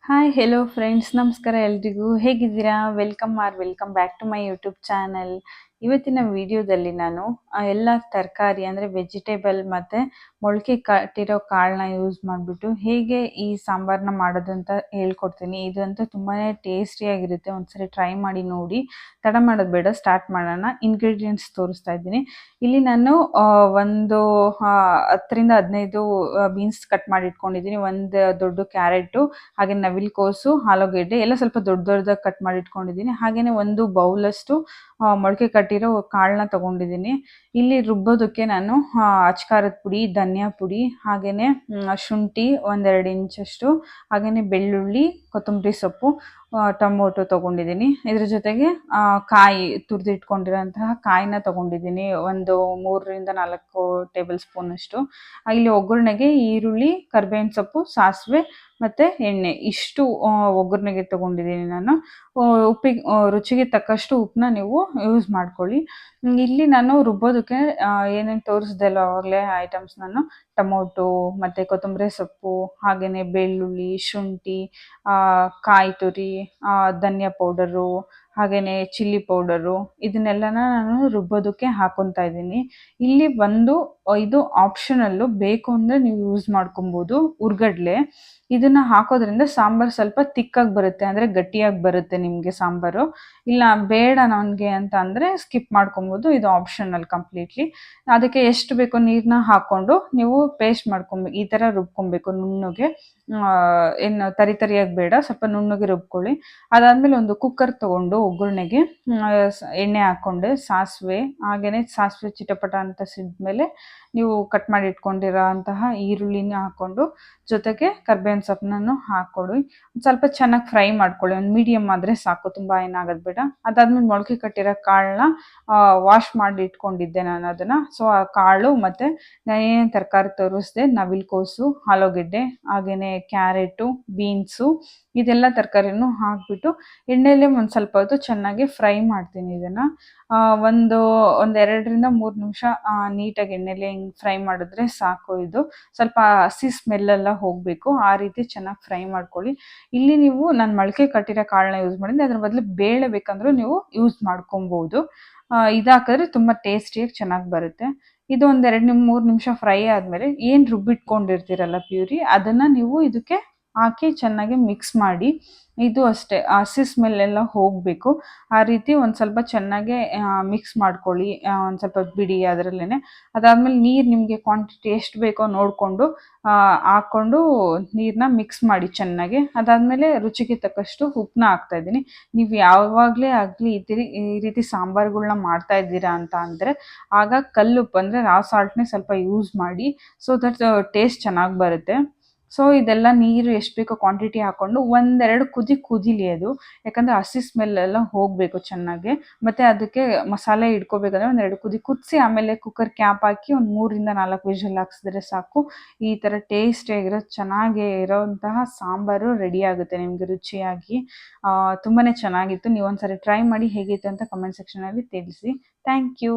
Hi hello friends, ನಮಸ್ಕಾರ ಎಲ್ರಿಗೂ. ಹೇಗಿದ್ದೀರಾ? Welcome back to my YouTube channel. ಇವತ್ತಿನ ವಿಡಿಯೋದಲ್ಲಿ ನಾನು ಎಲ್ಲ ತರಕಾರಿ ಅಂದರೆ ವೆಜಿಟೇಬಲ್ ಮತ್ತು ಮೊಳಕೆ ಕಟ್ಟಿರೋ ಕಾಳನ್ನ ಯೂಸ್ ಮಾಡಿಬಿಟ್ಟು ಹೇಗೆ ಈ ಸಾಂಬಾರನ್ನ ಮಾಡೋದು ಅಂತ ಹೇಳ್ಕೊಡ್ತೀನಿ. ಇದಂತೂ ತುಂಬಾ ಟೇಸ್ಟಿಯಾಗಿರುತ್ತೆ. ಒಂದ್ಸರಿ ಟ್ರೈ ಮಾಡಿ ನೋಡಿ. ತಡ ಮಾಡೋದು ಬೇಡ, ಸ್ಟಾರ್ಟ್ ಮಾಡೋಣ. ಇಂಗ್ರೀಡಿಯೆಂಟ್ಸ್ ತೋರಿಸ್ತಾ ಇದ್ದೀನಿ. ಇಲ್ಲಿ ನಾನು ಒಂದು 10-15 ಬೀನ್ಸ್ ಕಟ್ ಮಾಡಿ ಇಟ್ಕೊಂಡಿದ್ದೀನಿ. ಒಂದು ದೊಡ್ಡ ಕ್ಯಾರೆಟು, ಹಾಗೆ ನವಿಲುಕೋಸು, ಆಲೂಗೆಡ್ಡೆ ಎಲ್ಲ ಸ್ವಲ್ಪ ದೊಡ್ಡ ದೊಡ್ಡದಾಗಿ ಕಟ್ ಮಾಡಿ ಇಟ್ಕೊಂಡಿದ್ದೀನಿ. ಹಾಗೆಯೇ ಒಂದು ಬೌಲಷ್ಟು ಮೊಳಕೆ ಕಟ್ಟಿರೋ ಕಾಳನ್ನ ತೊಗೊಂಡಿದ್ದೀನಿ. ಇಲ್ಲಿ ರುಬ್ಬೋದಕ್ಕೆ ನಾನು ಅಚ್ಕಾರದ ಪುಡಿ, ಧನಿಯಾ ಪುಡಿ, ಹಾಗೆಯೇ ಶುಂಠಿ 1-2 ಇಂಚಷ್ಟು, ಹಾಗೆಯೇ ಬೆಳ್ಳುಳ್ಳಿ, ಕೊತ್ತಂಬರಿ ಸೊಪ್ಪು, ಟೊಮೊಟೊ ತೊಗೊಂಡಿದ್ದೀನಿ. ಇದ್ರ ಜೊತೆಗೆ ಕಾಯಿ ತುರಿದಿಟ್ಕೊಂಡಿರೋಂತಹ ಕಾಯಿನ ತೊಗೊಂಡಿದ್ದೀನಿ, ಒಂದು 3-4 ಟೇಬಲ್ ಸ್ಪೂನಷ್ಟು. ಇಲ್ಲಿ ಒಗ್ಗರಣೆಗೆ ಈರುಳ್ಳಿ, ಕರಿಬೇವಿನ ಸೊಪ್ಪು, ಸಾಸಿವೆ ಮತ್ತು ಎಣ್ಣೆ ಇಷ್ಟು ಒಗ್ಗರಣೆಗೆ ತೊಗೊಂಡಿದ್ದೀನಿ ನಾನು. ರುಚಿಗೆ ತಕ್ಕಷ್ಟು ಉಪ್ಪನ್ನ ನೀವು ಯೂಸ್ ಮಾಡ್ಕೊಳ್ಳಿ. ಇಲ್ಲಿ ನಾನು ರುಬ್ಬೋದಕ್ಕೆ ಏನೇನು ತೋರಿಸ್ದೆ ಅಲ್ಲ ಆವಾಗಲೇ ಐಟಮ್ಸ್, ನಾನು ಟೊಮೊಟೊ ಮತ್ತು ಕೊತ್ತಂಬರಿ ಸೊಪ್ಪು, ಹಾಗೆಯೇ ಬೆಳ್ಳುಳ್ಳಿ, ಶುಂಠಿ, ಕಾಯಿ ತುರಿ, ಧನಿಯಾ ಪೌಡರು, ಹಾಗೆಯೇ ಚಿಲ್ಲಿ ಪೌಡರು, ಇದನ್ನೆಲ್ಲನ ನಾನು ರುಬ್ಬೋದಕ್ಕೆ ಹಾಕ್ಕೊತಾ ಇದ್ದೀನಿ. ಇಲ್ಲಿ ಇದು ಆಪ್ಷನಲ್ಲು, ಬೇಕು ಅಂದರೆ ನೀವು ಯೂಸ್ ಮಾಡ್ಕೊಬೋದು. ಉರ್ಗಡ್ಲೆ ಇದನ್ನು ಹಾಕೋದ್ರಿಂದ ಸಾಂಬಾರು ಸ್ವಲ್ಪ ತಿಕ್ಕಾಗಿ ಬರುತ್ತೆ, ಅಂದರೆ ಗಟ್ಟಿಯಾಗಿ ಬರುತ್ತೆ ನಿಮಗೆ ಸಾಂಬಾರು. ಇಲ್ಲ ಬೇಡ ನನಗೆ ಅಂತ ಅಂದರೆ ಸ್ಕಿಪ್ ಮಾಡ್ಕೊಬೋದು. ಇದು ಆಪ್ಷನಲ್ ಕಂಪ್ಲೀಟ್ಲಿ. ಅದಕ್ಕೆ ಎಷ್ಟು ಬೇಕೋ ನೀರನ್ನ ಹಾಕ್ಕೊಂಡು ನೀವು ಪೇಸ್ಟ್ ಮಾಡ್ಕೊಬೇಕು. ಈ ಥರ ರುಬ್ಕೊಬೇಕು ನುಣ್ಣಗೆ. ಏನು ತರಿಯಾಗಿ ಬೇಡ, ಸ್ವಲ್ಪ ನುಣ್ಣಗೆ ರುಬ್ಕೊಳ್ಳಿ. ಅದಾದಮೇಲೆ ಒಂದು ಕುಕ್ಕರ್ ತೊಗೊಂಡು ಒಗ್ಗರಣೆಗೆ ಎಣ್ಣೆ ಹಾಕ್ಕೊಂಡು ಸಾಸಿವೆ, ಹಾಗೆಯೇ ಸಾಸಿವೆ ಚಿಟಪಟ ಅಂತ ಸಿದ್ಮೇಲೆ ನೀವು ಕಟ್ ಮಾಡಿ ಇಟ್ಕೊಂಡಿರೋ ಅಂತಹ ಈರುಳ್ಳಿನ ಹಾಕ್ಕೊಂಡು, ಜೊತೆಗೆ ಕರ್ಬೇವಿನ ಸೊಪ್ಪನ್ನು ಹಾಕ್ಕೊಳ್ಳಿ. ಸ್ವಲ್ಪ ಚೆನ್ನಾಗಿ ಫ್ರೈ ಮಾಡ್ಕೊಳ್ಳಿ. ಒಂದು ಮೀಡಿಯಮ್ ಆದರೆ ಸಾಕು, ತುಂಬ ಏನಾಗೋದು ಬೇಡ. ಅದಾದಮೇಲೆ ಮೊಳಕೆ ಕಟ್ಟಿರೋ ಕಾಳನ್ನ ವಾಶ್ ಮಾಡಿ ಇಟ್ಕೊಂಡಿದ್ದೆ ನಾನು ಅದನ್ನು. ಸೊ ಆ ಕಾಳು ಮತ್ತು ನಾನು ಏನೇನು ತರಕಾರಿ ತೋರಿಸ್ದೆ, ನವಿಲುಕೋಸು, ಆಲೂಗೆಡ್ಡೆ, ಹಾಗೆಯೇ ಕ್ಯಾರೆಟು, ಬೀನ್ಸು, ಇದೆಲ್ಲ ತರಕಾರಿನೂ ಹಾಕಿಬಿಟ್ಟು ಎಣ್ಣೆಯಲ್ಲೇ ಒಂದು ಸ್ವಲ್ಪ ಹೊತ್ತು ಚೆನ್ನಾಗಿ ಫ್ರೈ ಮಾಡ್ತೀನಿ. ಇದನ್ನು ಒಂದು 2-3 ನಿಮಿಷ ನೀಟಾಗಿ ಎಣ್ಣೆಲೆ ಹಿಂಗೆ ಫ್ರೈ ಮಾಡಿದ್ರೆ ಸಾಕು. ಇದು ಸ್ವಲ್ಪ ಹಸಿ ಸ್ಮೆಲ್ಲೆಲ್ಲ ಹೋಗಬೇಕು, ಆ ರೀತಿ ಚೆನ್ನಾಗಿ ಫ್ರೈ ಮಾಡ್ಕೊಳ್ಳಿ. ಇಲ್ಲಿ ನೀವು ನಾನು ಮೊಳಕೆ ಕಟ್ಟಿರೋ ಕಾಳನ್ನ ಯೂಸ್ ಮಾಡಿದ್ದೆ, ಅದ್ರ ಬದಲು ಬೇಳೆ ಬೇಕಂದ್ರೂ ನೀವು ಯೂಸ್ ಮಾಡ್ಕೊಬೋದು. ಇದು ಹಾಕಿದ್ರೆ ತುಂಬ ಟೇಸ್ಟಿಯಾಗಿ ಚೆನ್ನಾಗಿ ಬರುತ್ತೆ. ಇದು 2-3 ನಿಮಿಷ ಫ್ರೈ ಆದಮೇಲೆ ಏನು ರುಬ್ಬಿಟ್ಕೊಂಡಿರ್ತೀರಲ್ಲ ಪ್ಯೂರಿ, ಅದನ್ನು ನೀವು ಇದಕ್ಕೆ ಹಾಕಿ ಚೆನ್ನಾಗಿ ಮಿಕ್ಸ್ ಮಾಡಿ. ಇದು ಅಷ್ಟೇ, ಹಸಿ ಸ್ಮೆಲ್ಲೆಲ್ಲ ಹೋಗಬೇಕು. ಆ ರೀತಿ ಒಂದು ಸ್ವಲ್ಪ ಚೆನ್ನಾಗೆ ಮಿಕ್ಸ್ ಮಾಡ್ಕೊಳ್ಳಿ, ಒಂದು ಸ್ವಲ್ಪ ಬಿಡಿ ಅದರಲ್ಲೇ. ಅದಾದಮೇಲೆ ನೀರು ನಿಮಗೆ ಕ್ವಾಂಟಿಟಿ ಎಷ್ಟು ಬೇಕೋ ನೋಡಿಕೊಂಡು ಹಾಕ್ಕೊಂಡು ನೀರನ್ನ ಮಿಕ್ಸ್ ಮಾಡಿ ಚೆನ್ನಾಗಿ. ಅದಾದಮೇಲೆ ರುಚಿಗೆ ತಕ್ಕಷ್ಟು ಉಪ್ಪನ್ನ ಹಾಕ್ತಾಯಿದ್ದೀನಿ. ನೀವು ಯಾವಾಗಲೇ ಆಗಲಿ ಈ ರೀತಿ ಸಾಂಬಾರುಗಳ್ನ ಮಾಡ್ತಾ ಇದ್ದೀರಾ ಅಂತ ಅಂದರೆ ಆಗ ಕಲ್ಲುಪ್ಪು ಅಂದರೆ ರಾ ಸಾಲ್ಟ್ನೇ ಸ್ವಲ್ಪ ಯೂಸ್ ಮಾಡಿ, ಸೊ ದಟ್ ಟೇಸ್ಟ್ ಚೆನ್ನಾಗಿ ಬರುತ್ತೆ. ಸೊ ಇದೆಲ್ಲ ನೀರು ಎಷ್ಟು ಬೇಕೋ ಕ್ವಾಂಟಿಟಿ ಹಾಕ್ಕೊಂಡು 1-2 ಕುದೀಲಿ ಅದು, ಯಾಕಂದರೆ ಹಸಿ ಸ್ಮೆಲ್ಲೆಲ್ಲ ಹೋಗಬೇಕು ಚೆನ್ನಾಗಿ. ಮತ್ತು ಅದಕ್ಕೆ ಮಸಾಲೆ ಇಟ್ಕೋಬೇಕಂದ್ರೆ 1-2 ಕುದಿಸಿ ಆಮೇಲೆ ಕುಕ್ಕರ್ ಕ್ಯಾಪ್ ಹಾಕಿ ಒಂದು 3-4 ವಿಷಲ್ ಹಾಕ್ಸಿದ್ರೆ ಸಾಕು. ಈ ಥರ ಟೇಸ್ಟಿಯಾಗಿರೋ ಚೆನ್ನಾಗಿ ಇರೋಂತಹ ಸಾಂಬಾರು ರೆಡಿ ಆಗುತ್ತೆ ನಿಮಗೆ ರುಚಿಯಾಗಿ. ತುಂಬಾ ಚೆನ್ನಾಗಿತ್ತು. ನೀವು ಒಂದ್ಸರಿ ಟ್ರೈ ಮಾಡಿ, ಹೇಗಿತ್ತು ಅಂತ ಕಮೆಂಟ್ ಸೆಕ್ಷನಲ್ಲಿ ತಿಳಿಸಿ. Thank you.